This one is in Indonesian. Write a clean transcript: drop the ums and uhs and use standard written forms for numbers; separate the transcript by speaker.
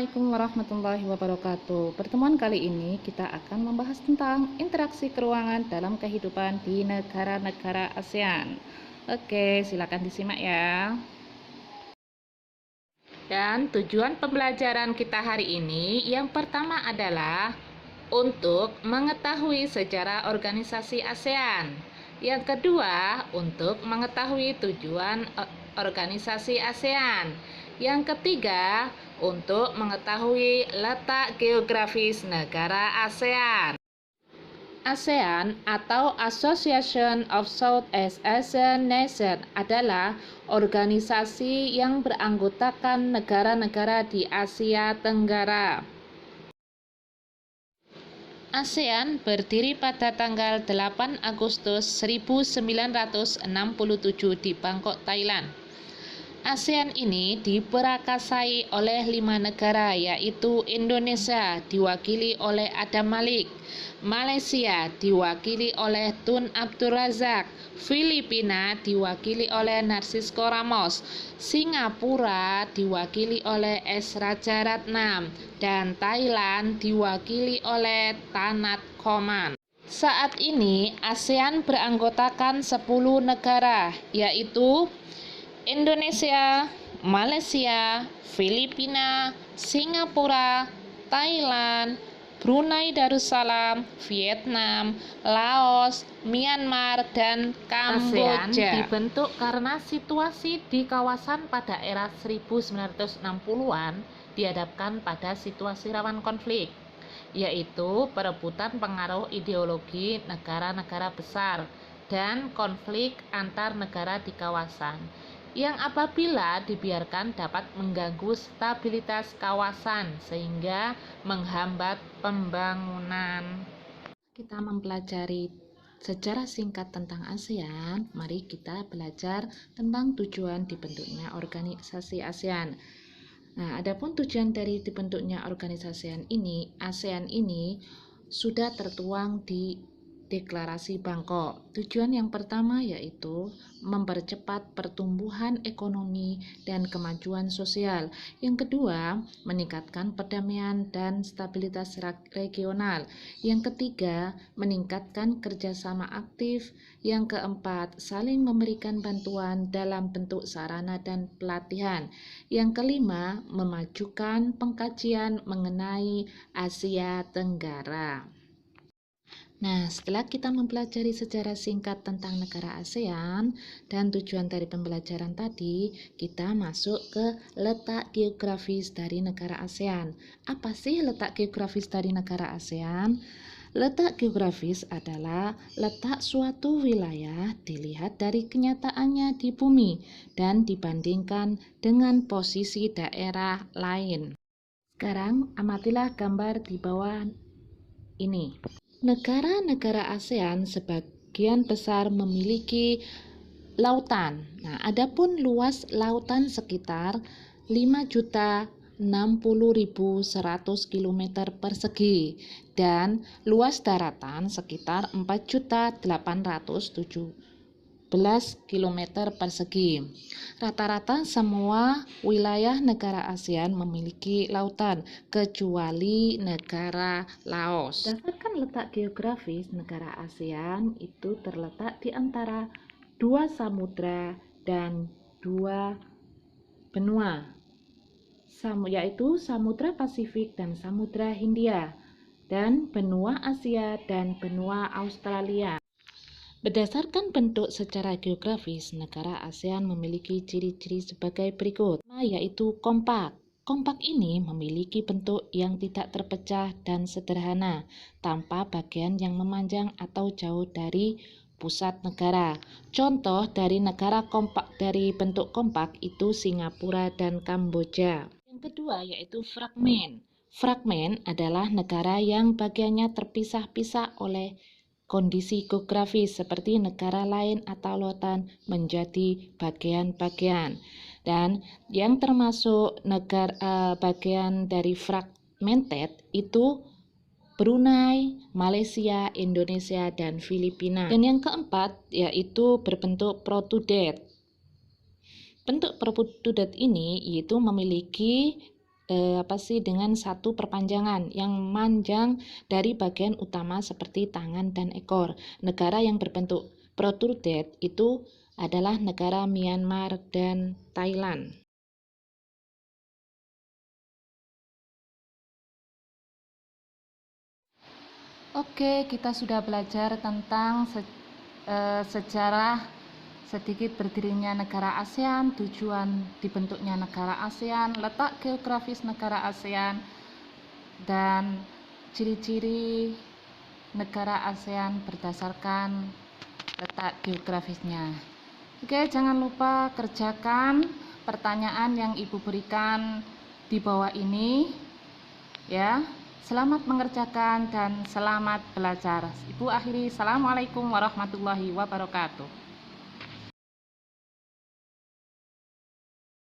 Speaker 1: Assalamualaikum warahmatullahi wabarakatuh. Pertemuan kali ini kita akan membahas tentang interaksi keuangan dalam kehidupan di negara-negara ASEAN. Oke, silakan disimak ya. Dan tujuan pembelajaran kita hari ini yang pertama adalah untuk mengetahui sejarah organisasi ASEAN. Yang kedua, untuk mengetahui tujuan organisasi ASEAN. Yang ketiga, untuk mengetahui letak geografis negara ASEAN. ASEAN atau Association of Southeast Asian Nations adalah organisasi yang beranggotakan negara-negara di Asia Tenggara. ASEAN berdiri pada tanggal 8 Agustus 1967 di Bangkok, Thailand. ASEAN ini diperakasai oleh 5 negara, yaitu Indonesia diwakili oleh Adam Malik, Malaysia diwakili oleh Tun Abdul Razak, Filipina diwakili oleh Narcisco Ramos, Singapura diwakili oleh S. Rajaratnam, dan Thailand diwakili oleh Tanat Khoman. Saat ini ASEAN beranggotakan 10 negara, yaitu Indonesia, Malaysia, Filipina, Singapura, Thailand, Brunei Darussalam, Vietnam, Laos, Myanmar, dan Kamboja. ASEAN dibentuk karena situasi di kawasan pada era 1960-an dihadapkan pada situasi rawan konflik, yaitu perebutan pengaruh ideologi negara-negara besar dan konflik antar negara di kawasan, yang apabila dibiarkan dapat mengganggu stabilitas kawasan sehingga menghambat pembangunan. Kita mempelajari sejarah singkat tentang ASEAN. Mari kita belajar tentang tujuan dibentuknya organisasi ASEAN. Nah, adapun tujuan dari dibentuknya organisasi ASEAN ini sudah tertuang di Deklarasi Bangkok. Tujuan yang pertama yaitu mempercepat pertumbuhan ekonomi dan kemajuan sosial. Yang kedua, meningkatkan perdamaian dan stabilitas regional. Yang ketiga, meningkatkan kerjasama aktif. Yang keempat, saling memberikan bantuan dalam bentuk sarana dan pelatihan. Yang kelima, memajukan pengkajian mengenai Asia Tenggara. Nah, setelah kita mempelajari sejarah singkat tentang negara ASEAN dan tujuan dari pembelajaran tadi, kita masuk ke letak geografis dari negara ASEAN. Apa sih letak geografis dari negara ASEAN? Letak geografis adalah letak suatu wilayah dilihat dari kenyataannya di bumi dan dibandingkan dengan posisi daerah lain. Sekarang amatilah gambar di bawah ini. Negara-negara ASEAN sebagian besar memiliki lautan. Nah, adapun luas lautan sekitar 5.060.100 km persegi dan luas daratan sekitar 4.817 km persegi. Rata-rata semua wilayah negara ASEAN memiliki lautan, kecuali negara Laos. Berdasarkan letak geografis, negara ASEAN itu terletak di antara 2 samudra dan 2 benua, yaitu Samudra Pasifik dan Samudra Hindia, dan benua Asia dan benua Australia. Berdasarkan bentuk secara geografis, negara ASEAN memiliki ciri-ciri sebagai berikut, yaitu kompak. Kompak ini memiliki bentuk yang tidak terpecah dan sederhana, tanpa bagian yang memanjang atau jauh dari pusat negara. Contoh dari negara kompak dari bentuk kompak itu Singapura dan Kamboja. Yang kedua yaitu fragmen. Fragmen adalah negara yang bagiannya terpisah-pisah oleh kondisi geografis seperti negara lain atau lautan menjadi bagian-bagian. Dan yang termasuk negara bagian dari fragmented itu Brunei, Malaysia, Indonesia, dan Filipina. Dan yang keempat yaitu berbentuk protrudet. Bentuk protrudet ini yaitu memiliki dengan satu perpanjangan yang manjang dari bagian utama seperti tangan dan ekor. Negara yang berbentuk protruded itu adalah negara Myanmar dan Thailand. Oke, kita sudah belajar tentang sejarah sedikit berdirinya negara ASEAN, tujuan dibentuknya negara ASEAN, letak geografis negara ASEAN, dan ciri-ciri negara ASEAN berdasarkan letak geografisnya. Oke, jangan lupa kerjakan pertanyaan yang Ibu berikan di bawah ini ya. Selamat mengerjakan dan selamat belajar. Ibu akhiri, Assalamualaikum warahmatullahi wabarakatuh.